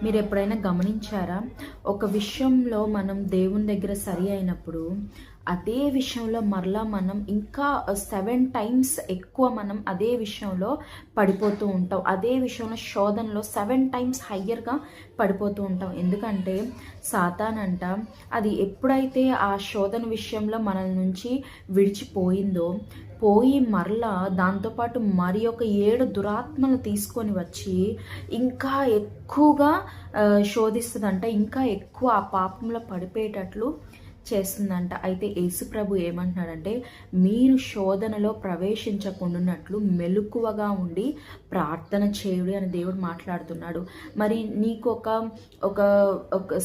మీరు ఎప్పుడైనా గమనించారా? ఒక విషయంలో మనం దేవుని దగ్గర సరి అయినప్పుడు, అదే విషయంలో మరలా మనం ఇంకా 7 టైమ్స్ ఎక్కువ మనం అదే విషయంలో పడిపోతూ ఉంటాం. అదే విషయంలో శోధనలో 7 టైమ్స్ హయ్యర్‌గా పడిపోతూ ఉంటాం. ఎందుకంటే సాతానంట అది ఎప్పుడైతే ఆ శోధన విషయంలో మనల నుంచి విడిచిపోయిందో, పోయి మరలా దాంతోపాటు మరి ఒక 7 దురాత్మలు తీసుకొని వచ్చి ఇంకా ఎక్కువగా శోధిస్తదంట. ఇంకా ఎక్కువ ఆ పాపంలో పడిపోయేటట్లు చేస్తుందంట. అయితే యేసుప్రభు ఏమంటున్నాడంటే, మీరు శోధనలో ప్రవేశించకుండానట్లు మెలకువగా ఉండి ప్రార్థన చేయుడి అని దేవుడు మాట్లాడుతున్నాడు. మరి నీకు ఒక ఒక ఒక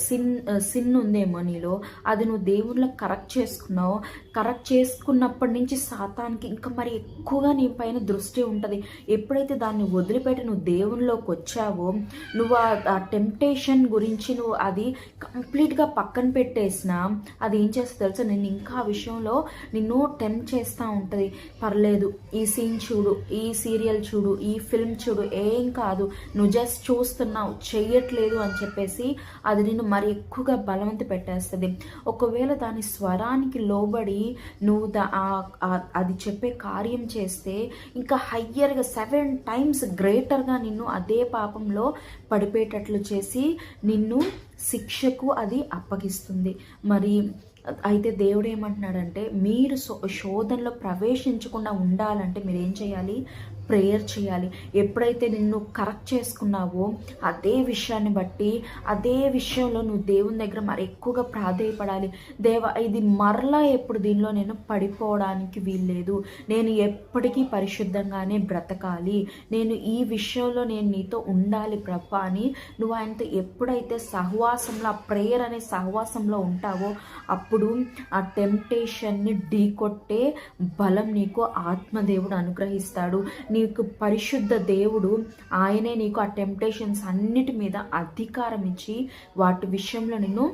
సిన్ ఉందేమో నీలో, అది నువ్వు దేవుళ్ళో కరెక్ట్ చేసుకున్నావు. కరెక్ట్ చేసుకున్నప్పటి నుంచి సాతానికి ఇంకా మరి ఎక్కువగా నీ పైన దృష్టి ఉంటుంది. ఎప్పుడైతే దాన్ని వదిలిపెట్టి నువ్వు దేవునిలోకి వచ్చావో, నువ్వు ఆ టెంప్టేషన్ గురించి నువ్వు అది కంప్లీట్గా పక్కన పెట్టేసినా అది ఏం చేస్తుంది తెలుసా, నేను ఇంకా ఆ విషయంలో నిన్ను టెంప్ట్ చేస్తూ ఉంటుంది. పర్లేదు, ఈ సీన్ చూడు, ఈ సీరియల్ చూడు, ఈ ఫిల్మ్ చూడు, ఏం కాదు, నువ్వు జస్ట్ చూస్తున్నావు, చెయ్యట్లేదు అని చెప్పేసి అది నిన్ను మరి ఎక్కువగా బలవంత పెట్టేస్తుంది. ఒకవేళ దాని స్వరానికి లోబడి నువ్వు అది చెప్పే కార్యం చేస్తే ఇంకా హయ్యర్గా 7 టైమ్స్ గ్రేటర్గా నిన్ను అదే పాపంలో పడిపోయేటట్లు చేసి నిన్ను శిక్షకు అది అప్పగిస్తుంది. మరి అయితే దేవుడు ఏమంటున్నాడంటే, మీరు శోధనలో ప్రవేశించకుండా ఉండాలంటే మీరు ఏం చేయాలి? ప్రేయర్ చేయాలి. ఎప్పుడైతే నిన్ను కరెక్ట్ చేసుకున్నావో అదే విషయాన్ని బట్టి అదే విషయంలో నువ్వు దేవుని దగ్గర మరి ఎక్కువగా ప్రాధేయపడాలి. ఇది మరలా ఎప్పుడు దీనిలో నేను పడిపోవడానికి వీల్లేదు, నేను ఎప్పటికీ పరిశుద్ధంగానే బ్రతకాలి, నేను ఈ విషయంలో నేను నీతో ఉండాలి ప్రభా అని నువ్వు ఆయనతో ఎప్పుడైతే సహవాసంలో, ఆ ప్రేయర్ అనే సహవాసంలో ఉంటావో అప్పుడు ఆ టెంప్టేషన్ని ఢీకొట్టే బలం నీకు ఆత్మదేవుడు అనుగ్రహిస్తాడు. నీకు పరిశుద్ధ దేవుడు ఆయనే నీకు ఆ టెంప్టేషన్స్ అన్నిటి మీద అధికారం ఇచ్చి వాటి విషయంలో నిన్ను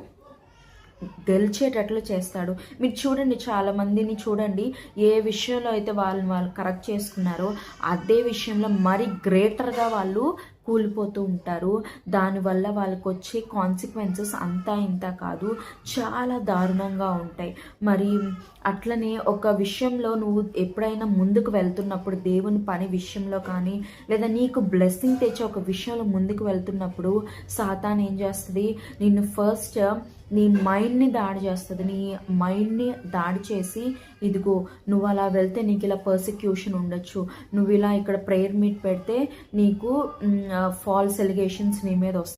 గెలిచేటట్లు చేస్తాడు. మీరు చూడండి, చాలామందిని చూడండి, ఏ విషయంలో అయితే వాళ్ళు కరెక్ట్ చేసుకున్నారో అదే విషయంలో మరి గ్రేటర్గా వాళ్ళు కూలిపోతూ ఉంటారు. దానివల్ల వాళ్ళకు వచ్చే కాన్సిక్వెన్సెస్ అంతా ఇంత కాదు, చాలా దారుణంగా ఉంటాయి. మరి అట్లనే ఒక విషయంలో నువ్వు ఎప్పుడైనా ముందుకు వెళ్తున్నప్పుడు, దేవుని పని విషయంలో కానీ లేదా నీకు బ్లెస్సింగ్ తెచ్చే ఒక విషయంలో ముందుకు వెళ్తున్నప్పుడు సాతాన్ ఏం చేస్తుంది, నిన్ను ఫస్ట్ నీ మైండ్ని దాడి చేస్తుంది. నీ మైండ్ని దాడి చేసి, ఇదిగో నువ్వు అలా వెళ్తే నీకు ఇలా పర్సిక్యూషన్ ఉండొచ్చు, నువ్వు ఇలా ఇక్కడ ప్రేయర్ మీట్ పెడితే నీకు ఫాల్స్ ఎలిగేషన్స్ నీ మీద వస్తాయి,